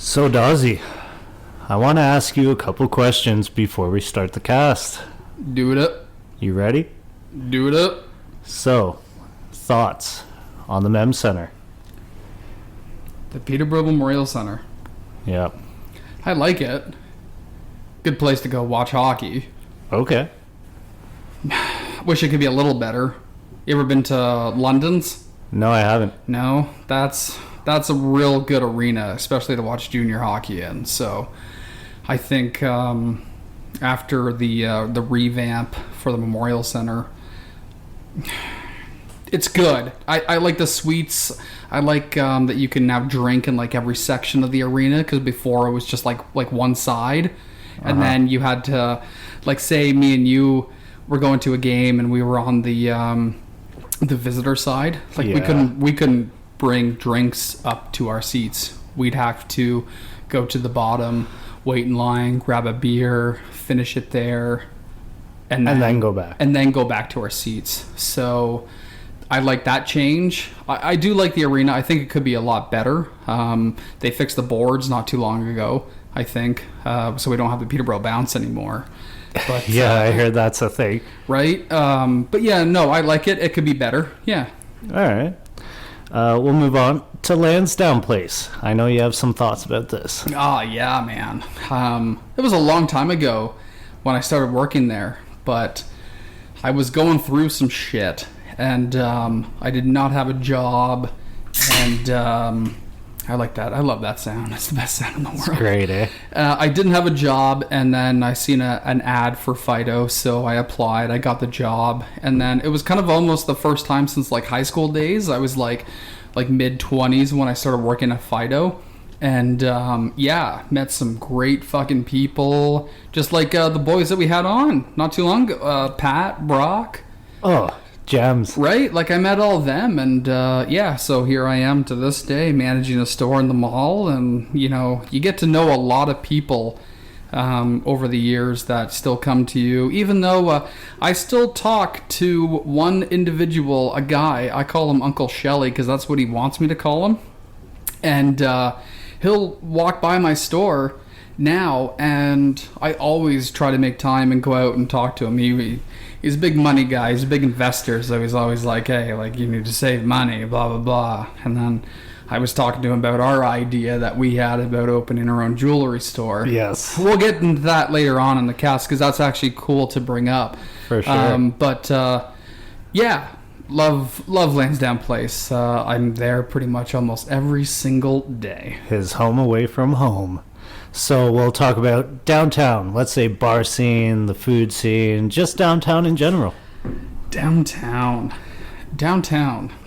So, Dawsy, I want to ask you a couple questions before we start the cast. Do it up. You ready? Do it up. So, thoughts on the MEM Center? The Peterborough Memorial Center. Yeah. I like it. Good place to go watch hockey. Okay. Wish it could be a little better. You ever been to London's? No, I haven't. No? That's a real good arena, especially to watch junior hockey in. So I think after the revamp for the Memorial Center, it's good. I like the suites. I like that you can now drink in like every section of the arena, because before it was just like one side, and then you had to, like, say me and you were going to a game and we were on the visitor side. Like, we couldn't bring drinks up to our seats. We'd have to go to the bottom, wait in line, grab a beer, finish it there, and then go back. And then go back to our seats. So I like that change. I do like the arena. I think it could be a lot better. They fixed the boards not too long ago, I think, so we don't have the Peterborough bounce anymore. But yeah, I heard that's a thing. Right? But yeah, no, I like it. It could be better. Yeah. All right. We'll move on to Lansdowne Place. I know you have some thoughts about this. Oh, yeah, man. It was a long time ago when I started working there, but I was going through some shit, and I did not have a job, and I like that. I love that sound. It's the best sound in the world. It's great, eh? I didn't have a job, and then I seen an ad for Fido, so I applied. I got the job, and then it was kind of almost the first time since like high school days. I was like mid-20s when I started working at Fido, and yeah, met some great fucking people, just like the boys that we had on not too long ago. Pat, Brock. Oh, gems. Right? Like, I met all of them, and yeah, so here I am to this day managing a store in the mall, and you get to know a lot of people over the years that still come to you, even though I still talk to one individual, a guy. I call him Uncle Shelly because that's what he wants me to call him, and he'll walk by my store now, and I always try to make time and go out and talk to him. He's a big money guy. He's a big investor, so he's always like, hey, like, you need to save money, blah, blah, blah. And then I was talking to him about our idea that we had about opening our own jewelry store. Yes. We'll get into that later on in the cast, because that's actually cool to bring up. For sure. But yeah, love Lansdowne Place. I'm there pretty much almost every single day. His home away from home. So we'll talk about downtown. Let's say bar scene, the food scene, just downtown in general. Downtown.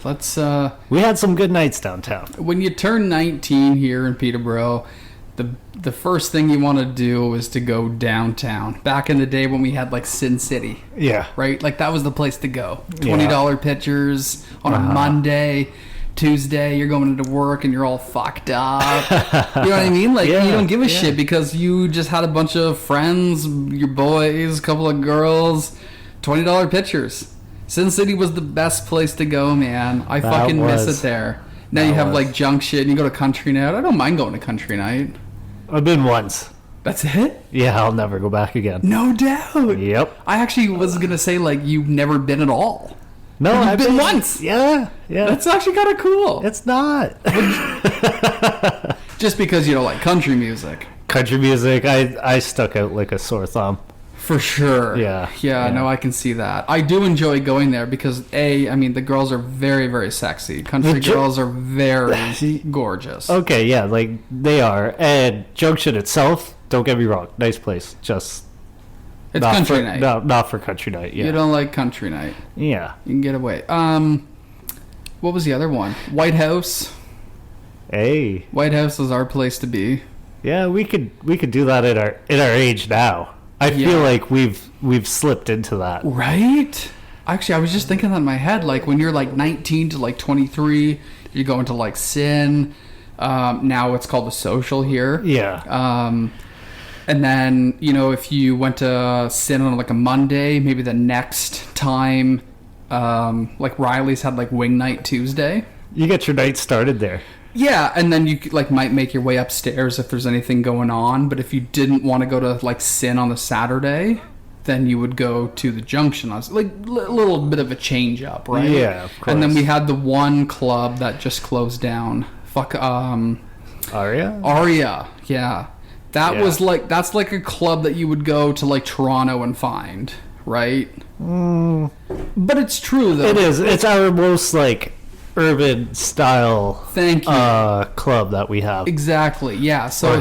Let's we had some good nights downtown. When you turn 19 here in Peterborough, the first thing you want to do is to go downtown. Back in the day when we had like Sin City. Yeah. Right? Like, that was the place to go. $20 pitchers on a Monday. Tuesday, you're going into work and you're all fucked up. You know what I mean? Like, you don't give a shit because you just had a bunch of friends, your boys, a couple of girls, $20 pitchers. Sin City was the best place to go, man. I fucking miss it there. Now you have like junk shit and you go to country night. I don't mind going to country night. I've been once. That's it? Yeah, I'll never go back again. No doubt. Yep. I actually was going to say, like, you've never been at all. No, I've been once. Yeah. That's actually kind of cool. It's not. Just because you don't like country music. Country music, I stuck out like a sore thumb. For sure. Yeah, no, I can see that. I do enjoy going there because, I mean, the girls are very, very sexy. Country girls are very gorgeous. Okay, yeah, like, they are. And Junction itself, don't get me wrong, nice place. Just... It's country night. No, not for country night. Yeah. You don't like country night. Yeah. You can get away. What was the other one? White House. Hey. White House is our place to be. Yeah, we could do that at our age now. I feel like we've slipped into that. Right? Actually, I was just thinking that in my head. Like, when you're like 19 to like 23, you go into like Sin. Now it's called the Social here. Yeah. And then, if you went to Sin on like a Monday, maybe the next time, like Riley's had like Wing Night Tuesday. You get your night started there. Yeah, and then you like might make your way upstairs if there's anything going on. But if you didn't want to go to like Sin on the Saturday, then you would go to the Junction. I was like a little bit of a change up, right? Yeah, of course. And then we had the one club that just closed down. Aria, yeah. That was like, that's like a club that you would go to like Toronto and find, right? But it's true though. it is. It's our most like urban style. Thank you. Club that we have. Exactly. Yeah. So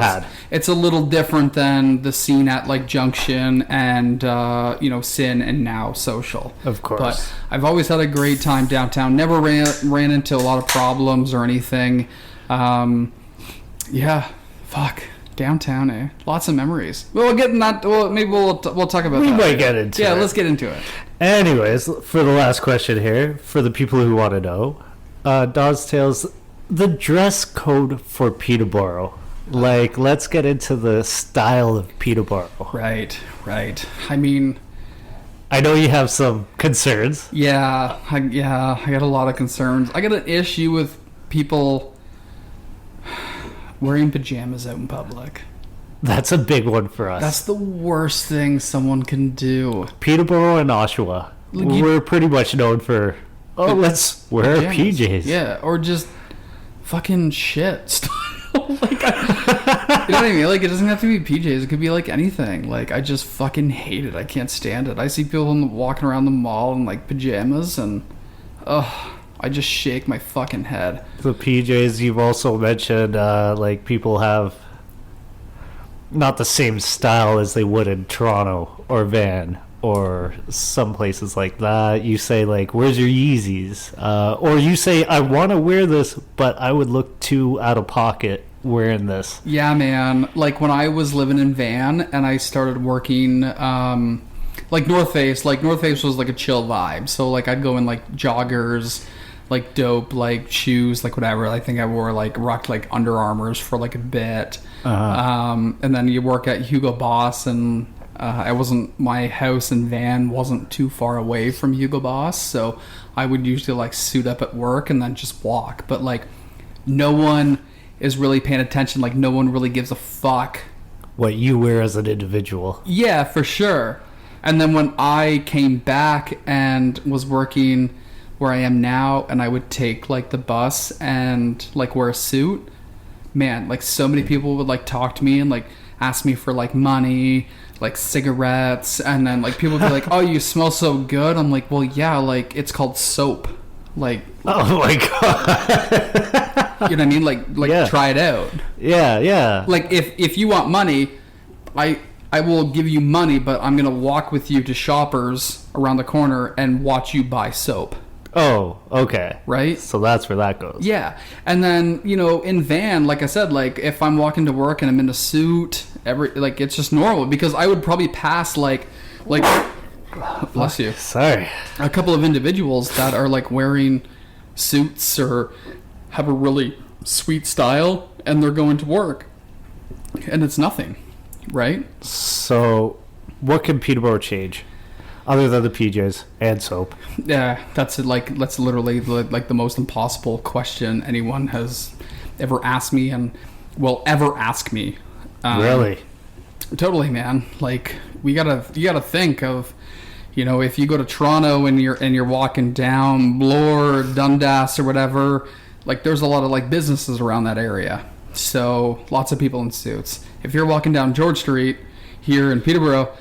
it's a little different than the scene at like Junction and Sin and now Social. Of course. But I've always had a great time downtown. Never ran into a lot of problems or anything. Yeah. Fuck. Downtown, eh? Lots of memories. We'll get in that. Well, maybe we'll talk about that. We might get into it. Yeah, let's get into it. Anyways, for the last question here, for the people who want to know, Dawes Tales, the dress code for Peterborough. Like, let's get into the style of Peterborough. Right. I mean, I know you have some concerns. Yeah, I got a lot of concerns. I got an issue with people wearing pajamas out in public. That's a big one for us. That's the worst thing someone can do. Peterborough and Oshawa, we're pretty much known for, let's wear pajamas. PJs. Yeah, or just fucking shit style. Like, you know what I mean? Like, it doesn't have to be PJs. It could be like anything. Like, I just fucking hate it. I can't stand it. I see people walking around the mall in like pajamas, and I just shake my fucking head. The PJs, you've also mentioned, like, people have not the same style as they would in Toronto or Van or some places like that. You say, like, where's your Yeezys? Or you say, I want to wear this, but I would look too out of pocket wearing this. Yeah, man. Like, when I was living in Van and I started working... like North Face was like a chill vibe. So like I'd go in like joggers, like dope, like shoes, like whatever. I think I rocked like Under Armours for like a bit. And then you work at Hugo Boss, and my house and van wasn't too far away from Hugo Boss, so I would usually like suit up at work and then just walk. But like no one is really paying attention. Like no one really gives a fuck what you wear as an individual. Yeah, for sure. And then when I came back and was working where I am now, and I would take like the bus and like wear a suit, man, like so many people would like talk to me and like ask me for like money, like cigarettes, and then like people would be like, oh, you smell so good. I'm like, well, yeah, like it's called soap. Like, oh my god. You know what I mean? Like yeah. Try it out. Yeah. Like if you want money, I will give you money, but I'm going to walk with you to Shoppers around the corner and watch you buy soap. Oh, okay. Right? So that's where that goes. Yeah. And then, in Van, like I said, like if I'm walking to work and I'm in a suit, it's just normal, because I would probably pass like bless you. Sorry. A couple of individuals that are like wearing suits or have a really sweet style, and they're going to work. And it's nothing. Right? So, what can Peterborough change other than the PJs and soap? Yeah, that's literally like the most impossible question anyone has ever asked me and will ever ask me. Really? Totally, man. Like you gotta think of, if you go to Toronto and you're walking down Bloor, Dundas, or whatever, like there's a lot of like businesses around that area. So lots of people in suits. If you're walking down George Street here in Peterborough,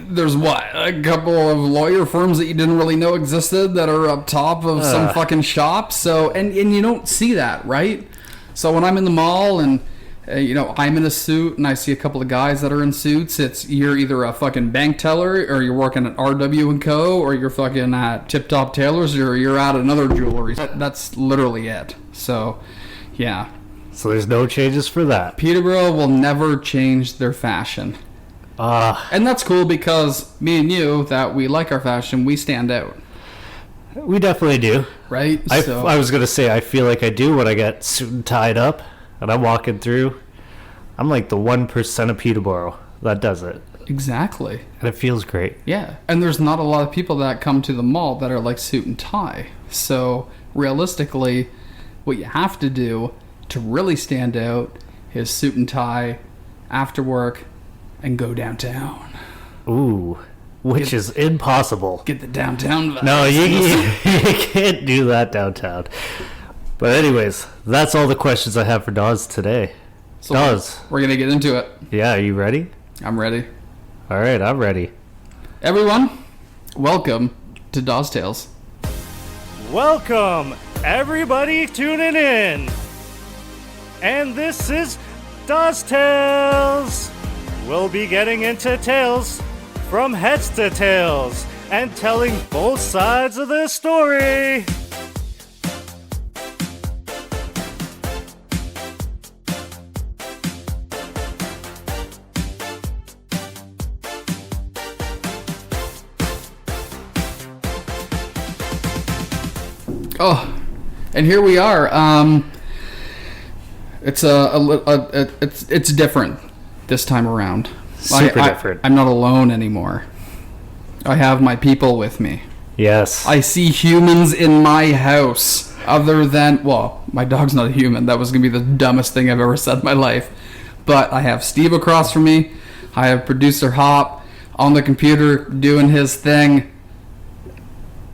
there's a couple of lawyer firms that you didn't really know existed that are up top of some fucking shop. So and you don't see that, right? So when I'm in the mall and I'm in a suit and I see a couple of guys that are in suits, you're either a fucking bank teller, or you're working at RW & Co, or you're fucking at Tip Top Tailors, or you're at another jewelry. That's literally it. So yeah. So there's no changes for that. Peterborough will never change their fashion. And that's cool, because me and you, that we like our fashion, we stand out. We definitely do. Right? I was going to say, I feel like I do when I get suit and tied up and I'm walking through. I'm like the 1% of Peterborough that does it. Exactly. And it feels great. Yeah. And there's not a lot of people that come to the mall that are like suit and tie. So realistically, What you have to do to really stand out is suit and tie after work and go downtown. Ooh, which is impossible. Get the downtown vibes. No, you can't do that downtown. But anyways, that's all the questions I have for Dawes today. So Dawes. we're going to get into it. Yeah, are you ready? I'm ready. All right, I'm ready. Everyone, welcome to Dawes Tales. Welcome, everybody tuning in. And this is Dawes Tales. We'll be getting into tales from heads to tails and telling both sides of the story. Oh, and here we are. It's different this time around. Super different. I'm not alone anymore. I have my people with me. Yes. I see humans in my house. Other than, well, my dog's not a human. That was gonna be the dumbest thing I've ever said in my life. But I have Steve across from me. I have producer Hop on the computer doing his thing.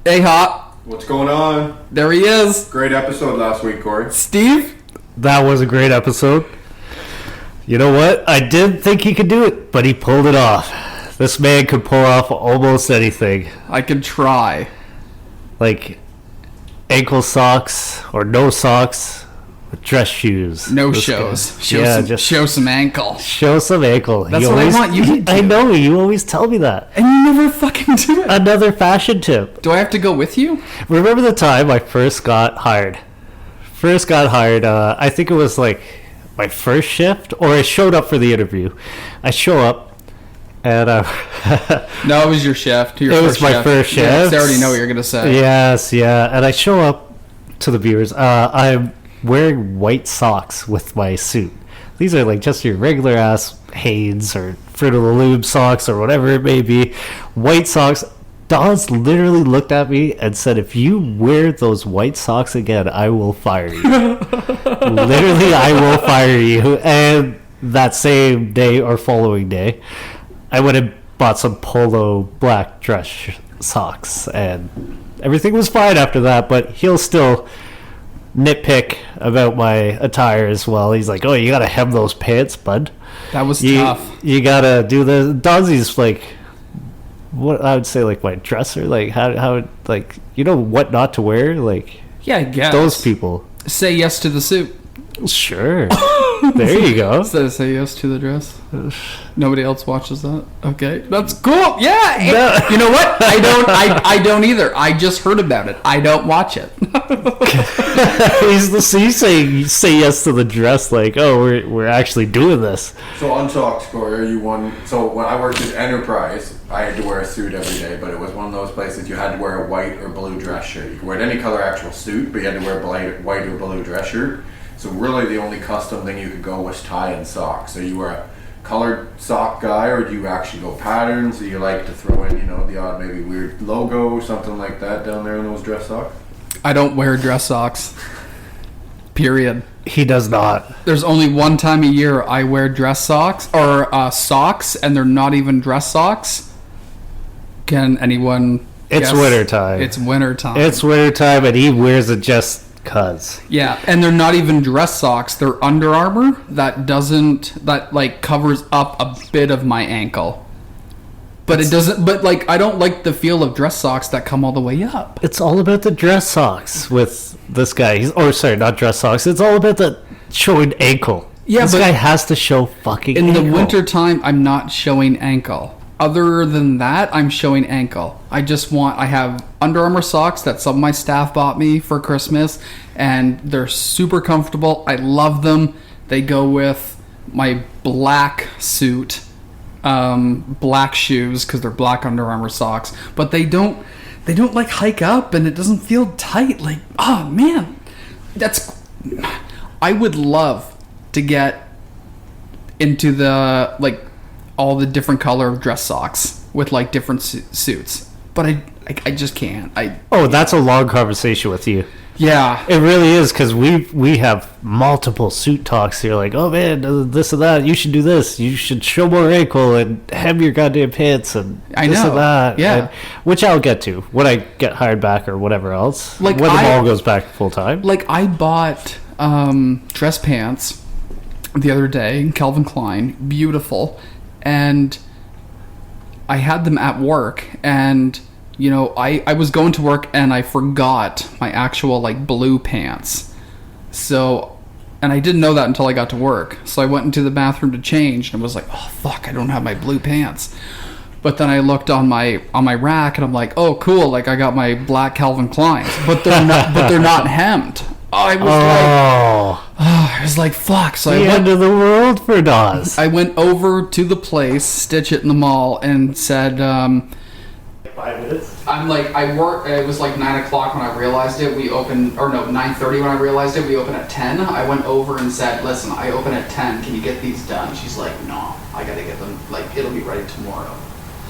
Hey, Hop. What's going on? There he is. Great episode last week, Corey. Steve? That was a great episode. You know what? I didn't think he could do it, but he pulled it off. This man could pull off almost anything. I could try. Like ankle socks or no socks with dress shoes. No This shows. guy. Show some ankle. Show some ankle. That's what I want you to do. I know, you always tell me that. And you never fucking do it. Another fashion tip. Do I have to go with you? Remember the time I first got hired? I think it was like my first shift, or I showed up for the interview. I show up, and No, it was your shift. It was my first shift. Yes, I already know what you're going to say. Yes, yeah. And I show up to the viewers. I'm wearing white socks with my suit. These are like just your regular ass Hanes or Fruit of the Loom socks or whatever it may be. White socks. Dawes literally looked at me and said, "If you wear those white socks again, I will fire you." Literally, I will fire you. And that same day or following day, I went and bought some polo black dress socks, and everything was fine after that. But he'll still nitpick about my attire as well. He's like, "Oh, you gotta hem those pants, bud. That was tough. You gotta do the." Dawsey's like, what I would say, like my dresser, like how like, you know what not to wear, like Yeah, I guess. those people. Say yes to the suit. Sure. There you go. Instead of say yes to the dress. Nobody else watches that. Okay, that's cool. Yeah. No. You know what? I don't either. I just heard about it. I don't watch it. He's saying say yes to the dress, like, oh, we're actually doing this. So on socks, Corey, are you one? So when I worked at Enterprise, I had to wear a suit every day, but it was one of those places you had to wear a white or blue dress shirt. You could wear any color actual suit, but you had to wear a white or blue dress shirt. So really the only custom thing you could go was tie and socks. So you were a colored sock guy, or do you actually go patterns? Do you like to throw in, the odd maybe weird logo or something like that down there in those dress socks? I don't wear dress socks. Period. He does not. There's only one time a year I wear dress socks, or socks, and they're not even dress socks. Can anyone It's guess? wintertime. It's wintertime. It's wintertime, and he wears it just cuz. Yeah, and they're not even dress socks. They're Under Armour that covers up a bit of my ankle. But it doesn't, but like, I don't like the feel of dress socks that come all the way up. It's all about the dress socks with this guy. Not dress socks. It's all about the showing ankle. Yeah, this but guy has to show fucking in ankle. the wintertime, I'm not showing ankle. Other than that, I'm showing ankle. I have Under Armour socks that some of my staff bought me for Christmas, and they're super comfortable. I love them. They go with my black suit, black shoes, because they're black Under Armour socks. But they don't like hike up, and it doesn't feel tight. Like, oh man, I would love to get into the all the different color of dress socks with like different suits, but I just can't. Oh, that's a long conversation with you. Yeah. It really is, because we have multiple suit talks here, like, oh man, this and that, you should do this, you should show more ankle and hem your goddamn pants and I this know. and that. Yeah. And, which I'll get to when I get hired back or whatever else. Like, when the mall goes back full time. Like, I bought dress pants the other day, Calvin Klein, beautiful, and I had them at work, and you know, I was going to work and I forgot my actual like blue pants. So, and I didn't know that until I got to work. So I went into the bathroom to change and was like, oh fuck, I don't have my blue pants. But then I looked on my rack and I'm like, oh cool, like I got my black Calvin Kleins, but they're not hemmed. I was like, fuck. So the end of the world for Dawes. I went over to the place, Stitch It in the mall, and said, 5 minutes. I'm like, it was like 9 o'clock when I realized it. We opened, or no, 9:30 when I realized it. We open at 10. I went over and said, listen, I open at 10. Can you get these done? She's like, no, I gotta get them, like, it'll be ready tomorrow.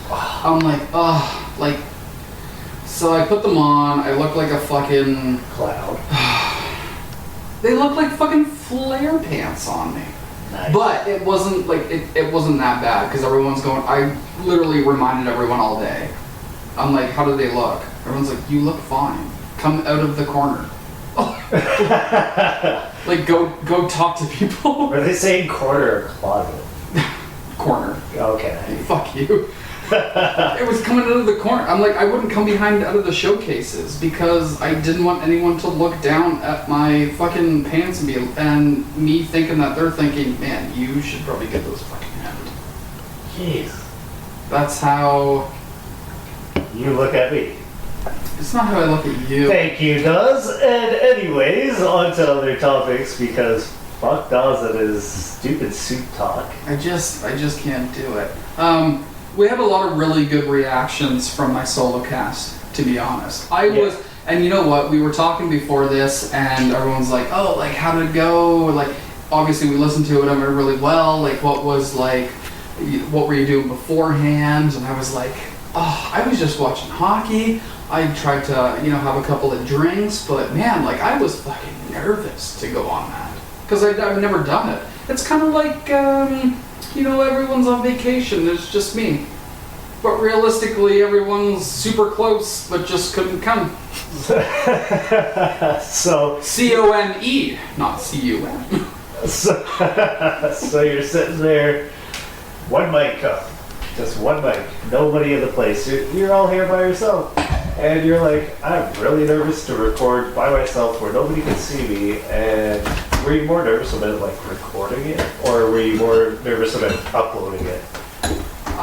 I'm like, oh, like, so I put them on. I look like a fucking Cloud. They look like fucking flare pants on me. Nice. But it wasn't like it wasn't that bad because everyone's going. I literally reminded everyone all day. I'm like, how do they look? Everyone's like, you look fine. Come out of the corner. Like go talk to people. Were they saying corner or closet? Corner. Okay. Fuck you. It was coming out of the corner. I'm like, I wouldn't come behind out of the showcases because I didn't want anyone to look down at my fucking pants and me thinking that they're thinking, man, you should probably get those fucking hemmed. Jeez. That's how. You look at me. It's not how I look at you. Thank you, Dawes. And anyways, on to other topics because fuck Dawes and his stupid suit talk. I just can't do it. We had a lot of really good reactions from my solo cast, to be honest. And you know what? We were talking before this, and everyone's like, "Oh, like how did it go?" Like, obviously we listened to it really well. Like, what were you doing beforehand? And I was like, "Oh, I was just watching hockey. I tried to, have a couple of drinks, but man, like I was fucking nervous to go on that because I've never done it. It's kind of like." Everyone's on vacation, there's just me. But realistically, everyone's super close, but just couldn't come. So C-O-N-E, not C-U-M. So you're sitting there, one mic up, just one mic, nobody in the place. You're all here by yourself. And you're like, I'm really nervous to record by myself where nobody can see me. And were you more nervous about like recording it, or were you more nervous about uploading it,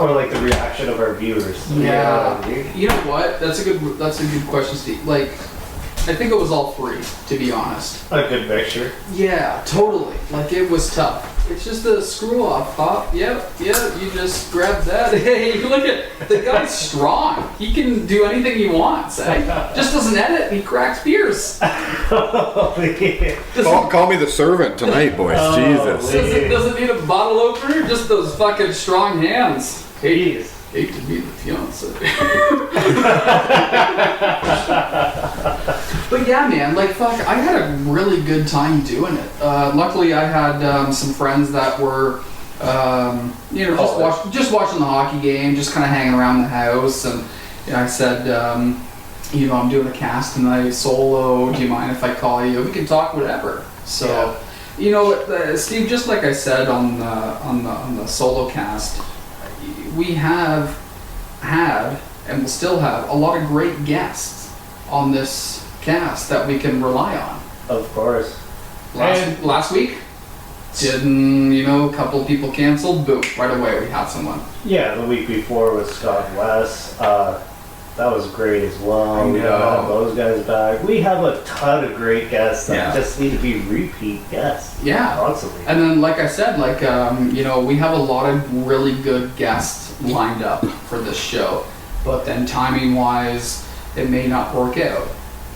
or like the reaction of our viewers? Yeah. You know what? That's a good question, Steve. Like, I think it was all three, to be honest. A good mixture. Yeah, totally. Like, it was tough. It's just a screw off, huh? Yep, you just grab that. Hey, look at the guy's strong. He can do anything he wants, eh? Just doesn't edit, he cracks beers. Call me the servant tonight, boys. Jesus. Doesn't need a bottle opener, just those fucking strong hands. Hate to be the fiance. But yeah, man, like fuck, I had a really good time doing it. Luckily, I had some friends that were, just watching the hockey game, just kind of hanging around the house, and I said, I'm doing a cast tonight, solo. Do you mind if I call you? We can talk whatever. So, Steve, just like I said on the solo cast, we have had and will still have a lot of great guests on this cast that we can rely on. Of course. Last week, a couple of people canceled. Boom! Right away, we had someone. Yeah, the week before was Scott West. That was great as well. We got those guys back. We have a ton of great guests that just need to be repeat guests. Yeah, constantly. And then, like I said, we have a lot of really good guests lined up for this show, but then timing-wise, it may not work out.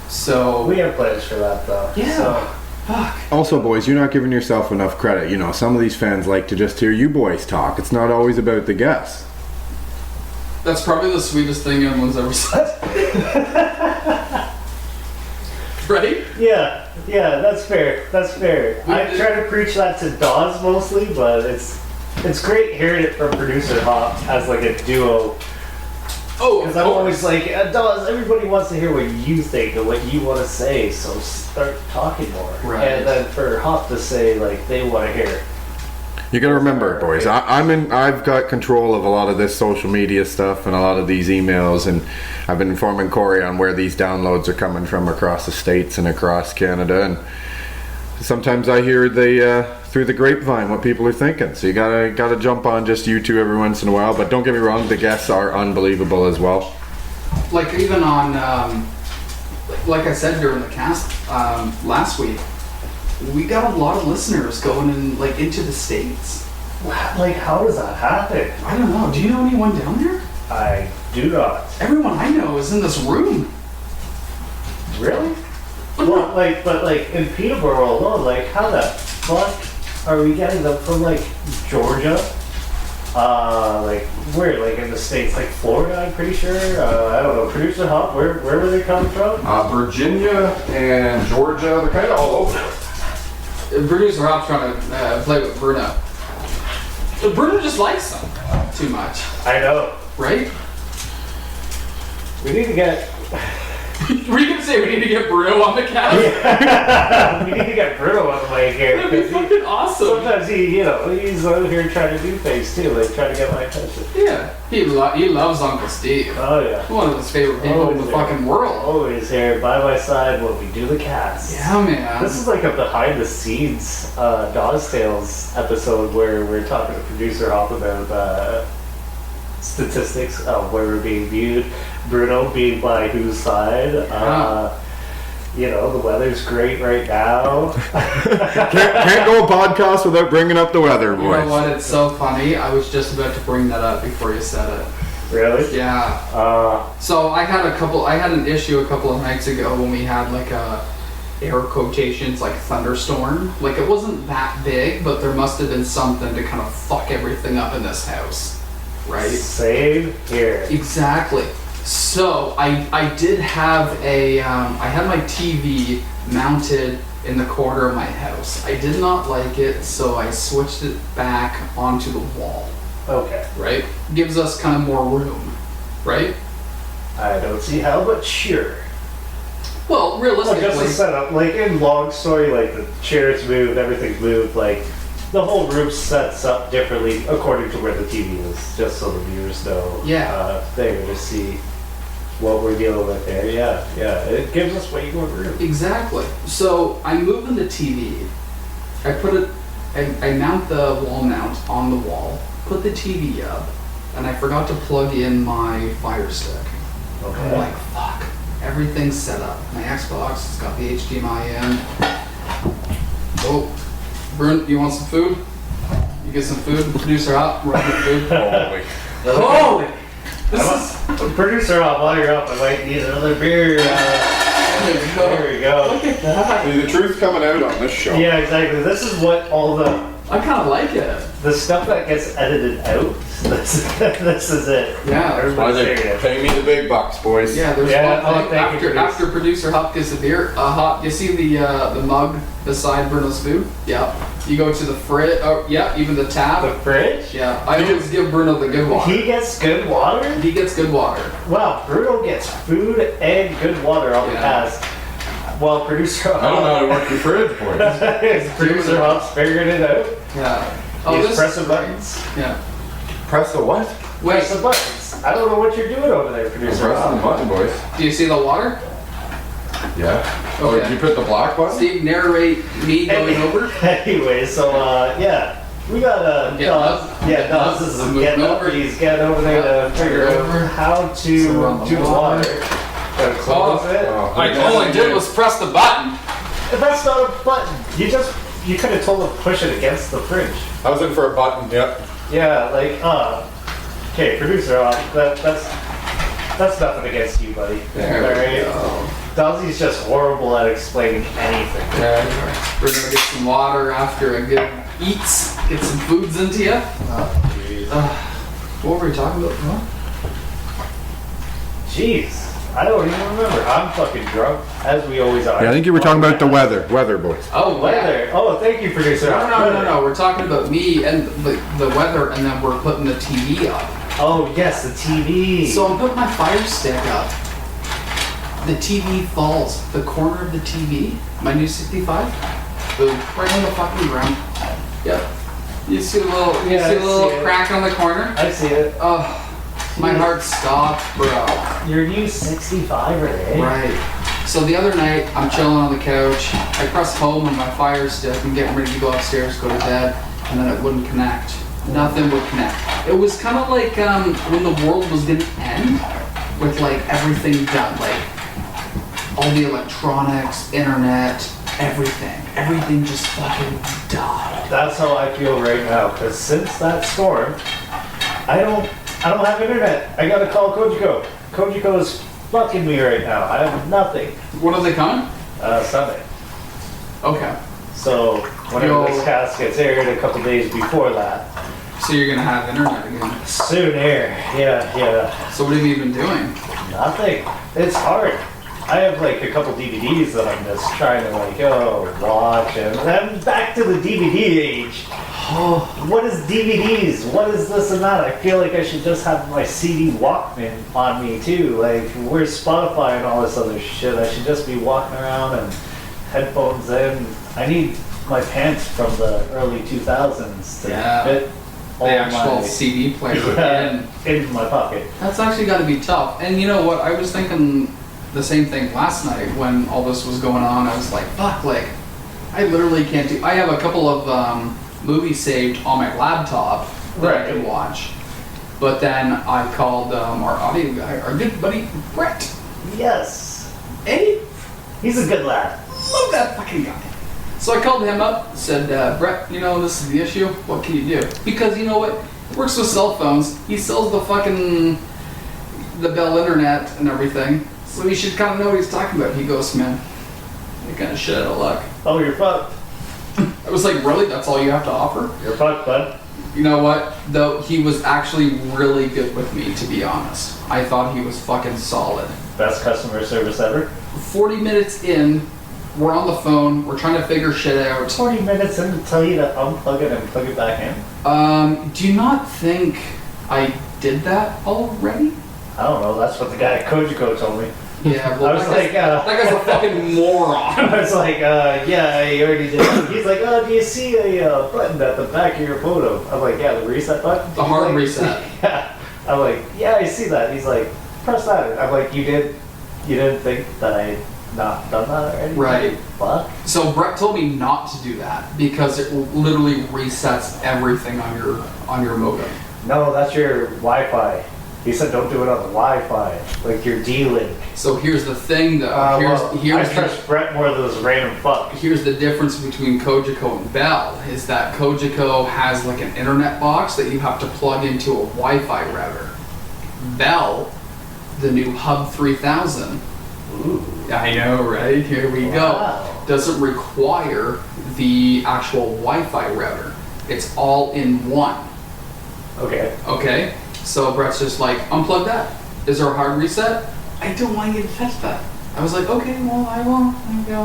So we have plans for that, though. Yeah. So. Fuck. Also, boys, you're not giving yourself enough credit. Some of these fans like to just hear you boys talk. It's not always about the guests. That's probably the sweetest thing anyone's ever said. Right? Yeah, that's fair. That's fair. I try to preach that to Dawes mostly, but it's great hearing it from producer Hop as like a duo. Oh, Because I'm always like, Dawes, everybody wants to hear what you think and what you want to say, so start talking more. Right. And then for Hop to say like they want to hear. You gotta remember, boys. I've got control of a lot of this social media stuff and a lot of these emails, and I've been informing Corey on where these downloads are coming from across the states and across Canada. And sometimes I hear through the grapevine what people are thinking. So you gotta jump on just you two every once in a while. But don't get me wrong, the guests are unbelievable as well. Like even on, like I said during the cast last week. We got a lot of listeners going in, like, into the States. Like, how does that happen? I don't know. Do you know anyone down there? I do not. Everyone I know is in this room. Really? Well, but in Peterborough alone, like, how the fuck are we getting them from, like, Georgia? Like, where? Like, in the States? Like, Florida, I'm pretty sure? I don't know. Producer Hop, where were they coming from? Virginia and Georgia, they're kind of all over. Producer Hop's trying to play with Bruno. Bruno just likes them too much. I know. Right? We need to get... Were you going to say we need to get Bruno on the cast? Yeah. We need to get Bruno on the mic here. That'd be fucking awesome. Sometimes he's over here trying to do things too, like trying to get my attention. Yeah. He loves Uncle Steve. Oh yeah. One of his favorite people in the fucking world. Always here by my side when we do the cast. Yeah, man. This is like a behind the scenes Dawes Tales episode where we're talking to producer Hop about statistics of where we're being viewed. Bruno being by whose side. You know, the weather's great right now. Can't go a podcast without bringing up the weather, boys. You know what? It's so funny. I was just about to bring that up before you said it. Really? Yeah. So I had an issue a couple of nights ago when we had like a air quotations like thunderstorm. Like it wasn't that big, but there must have been something to kind of fuck everything up in this house, right? Same here. Exactly. So I did have I had my TV mounted in the corner of my house. I did not like it, so I switched it back onto the wall. Okay. Right? Gives us kind of more room, right? I don't see how, but sure. Well, realistically, Just the setup, like in Long Story, like the chairs moved, everything's moved, like the whole room sets up differently according to where the TV is, just so the viewers know. Yeah. They're to see what we're dealing with there. Yeah. It gives us way more room. Exactly. So I'm moving the TV. I mount the wall mount on the wall, put the TV up, and I forgot to plug in my Fire Stick. Okay. I'm like, fuck. Everything's set up. My Xbox has got the HDMI in. Oh, Brent, you want some food? You get some food? Producer Hop, run the food. Holy! Producer Hop, while you're up, I might need another beer. There we go. Look at that. The truth's coming out on this show. Yeah, exactly. This is what all I kind of like it. the stuff that gets edited out. This is it. Yeah. Everybody's hearing it. Pay me the big bucks, boys. Yeah, there's Yeah, one thing. thank you, After producer Hop gets a beer, Hop, you see the mug beside Bruno's food? Yeah. You go to the fridge. Oh, yeah, even the tap. The fridge? Yeah, I always give Bruno the good water. He gets good water? He gets good water. Wow, Bruno gets food and good water on the cast. Well, producer Hop. I don't know how to work your fridge, boys. Producer Hop's figured it out. Yeah. He's pressing buttons. Yeah. Press the what? Press the buttons. I don't know what you're doing over there, producer Press the Hop. button, boys. Do you see the water? Yeah. Oh, Okay. did you put the black button? Steve, narrate me going over. Anyway, so yeah. We got Getting Dawes. up. Yeah, Dawes is I'm moving getting up. over. He's getting over there Yep, to figure over. out how to So we're on do the the water. water. Gotta close it. All I did was press the button. If that's not a button. You could have told him to push it against the fridge. I was in for a button, yep. Yeah, like okay, producer that's nothing against you, buddy. There we Alright. go. Dawsey's just horrible at explaining anything. Yeah. We're gonna get some water after a good eats. Get some foods into you. Oh, jeez. What were we talking about? Huh? Jeez. I don't even remember. I'm fucking drunk, as we always are. Yeah, I think you were talking about the weather, boys. Oh, Weather. Oh, thank you, producer. No. We're talking about me and the weather, and then we're putting the TV up. Oh, yes, the TV. So I'm putting my Fire Stick up. The TV falls. The corner of the TV, my new 65, boom, right on the fucking ground. Yep. You see a little, crack on the corner? I see it. Oh, my heart stopped, bro. Your new 65er, eh? Right. So the other night, I'm chilling on the couch. I pressed home on my Fire Stick and getting ready to go upstairs, go to bed, and then it wouldn't connect. Nothing would connect. It was kind of like when the world was gonna end, with like everything done, like all the electronics, internet, everything just fucking died. That's how I feel right now, because since that storm, I don't have internet. I gotta call Kojiko. Kojiko is fucking me right now. I have nothing. When are they coming? Sunday. Okay. So whenever this cast gets aired, a couple days before that. So you're gonna have internet again? Soon air. Yeah. So what have you been doing? Nothing. It's hard. I have like a couple DVDs that I'm just trying to watch, and I'm back to the DVD age. Oh, what is DVDs? What is this and that? I feel like I should just have my CD Walkman on me too. Like, where's Spotify and all this other shit? I should just be walking around and headphones in. I need my pants from the early 2000s to fit all the actual my CD player in my pocket. That's actually got to be tough. And you know what? I was thinking the same thing last night when all this was going on. I was like, fuck, like, I literally can't do. I have a couple of movies saved on my laptop that I can watch. But then I called our audio guy, our good buddy Brett. Yes. Hey, he's a good lad. Love that fucking guy. So I called him up, said, Brett, you know, this is the issue. What can you do? Because you know what? He works with cell phones. He sells the Bell Internet and everything. So he should kind of know what he's talking about. He goes, man, you're kind of shit out of luck. Oh, you're fucked. I was like, really? That's all you have to offer? You're fucked, bud. You know what? Though he was actually really good with me, to be honest. I thought he was fucking solid. Best customer service ever. 40 minutes in, we're on the phone, we're trying to figure shit out. 40 minutes in to tell you to unplug it and plug it back in? Do you not think I did that already? I don't know, that's what the guy at Kojiko told me. Yeah, well, that guy's a fucking moron. I was like, yeah, I already did that. He's like, oh, do you see a button at the back of your photo? I'm like, yeah, the reset button? The hard reset. Yeah. I'm like, yeah, I see that. He's like, press that. I'm like, you didn't think that I had not done that already? Right. Fuck. So Brett told me not to do that because it literally resets everything on your modem. No, that's your Wi-Fi. He said don't do it on the Wi-Fi, like your D-Link. So here's the thing though. I trust Brett more than this random fuck. Here's the difference between Kojiko and Bell, is that Kojiko has like an internet box that you have to plug into a Wi-Fi router. Bell, the new Hub 3000, Ooh. I know, right? Here we go. Doesn't require the actual Wi-Fi router. It's all in one. Okay. Okay? So Brett's just like, unplug that. Is there a hard reset? I don't want you to touch that. I was like, okay, well, I won't.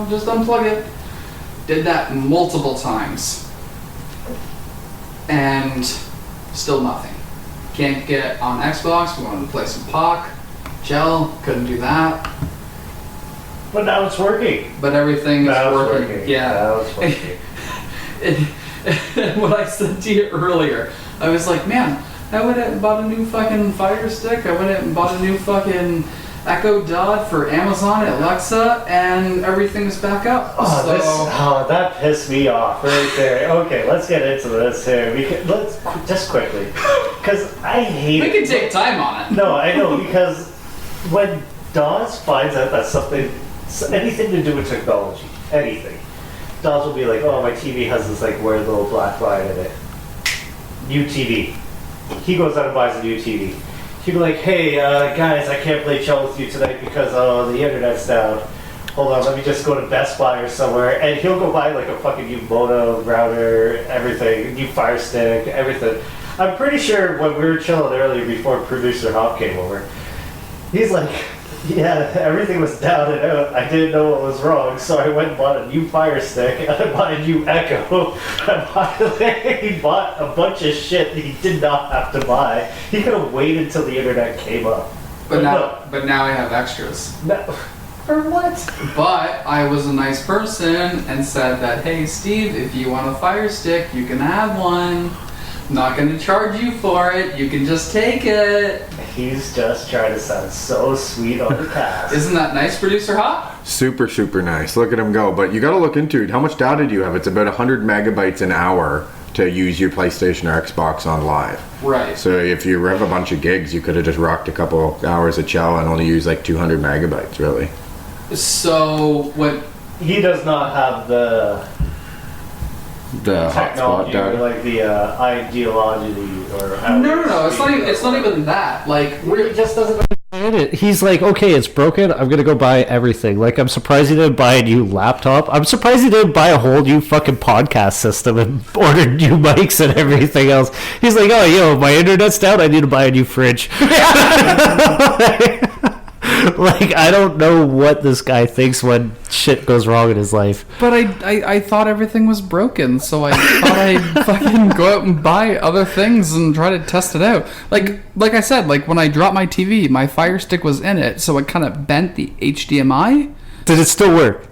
Just unplug it. Did that multiple times. And still nothing. Can't get on Xbox. We wanted to play some POC. Gel, couldn't do that. But now it's working. But everything is working. Yeah. Now it's working. And what I said to you earlier, I was like, man, I went out and bought a new fucking Fire Stick. I went out and bought a new fucking Echo Dot for Amazon, Alexa, and everything's back up. That pissed me off right there. Okay, let's get into this here. Let's just quickly, because I hate. We can take time on it. No, I know, because when Dawes finds out that something, anything to do with technology, anything, Dawes will be like, "Oh, my TV has this like weird little black line in it." New TV. He goes out and buys a new TV. He'd be like, hey, guys, I can't play Chell with you tonight because the internet's down. Hold on, let me just go to Best Buy or somewhere. And he'll go buy like a fucking new modem, router, everything, new Fire Stick, everything. I'm pretty sure when we were chilling earlier before producer Hop came over, he's like, Yeah, everything was down and out. I didn't know what was wrong, so I went and bought a new Fire Stick. I bought a new Echo. He bought a bunch of shit that he did not have to buy. He could have waited till the internet came up. But now I have extras. No. For what? But I was a nice person and said that, hey Steve, if you want a Fire Stick, you can have one. I'm not going to charge you for it. You can just take it. He's just trying to sound so sweet on the cast. Isn't that nice, Producer Hot? Super, super nice. Look at him go. But you got to look into it. How much data do you have? It's about 100 megabytes an hour to use your PlayStation or Xbox on live. Right. So if you have a bunch of gigs, you could have just rocked a couple hours of Chell and only used like 200 megabytes, really. So what? He does not have the technology, hotspot data. like the ideology or. No. It's not even that. Like He just doesn't understand it. He's like, okay, it's broken. I'm gonna go buy everything. Like, I'm surprised he didn't buy a new laptop. I'm surprised he didn't buy a whole new fucking podcast system and order new mics and everything else. He's like, oh, yo, my internet's down. I need to buy a new fridge. Like, I don't know what this guy thinks when shit goes wrong in his life. But I thought everything was broken, so I thought I'd fucking go out and buy other things and try to test it out. Like I said, like when I dropped my TV, my Fire Stick was in it, so it kind of bent the HDMI. Did it still work?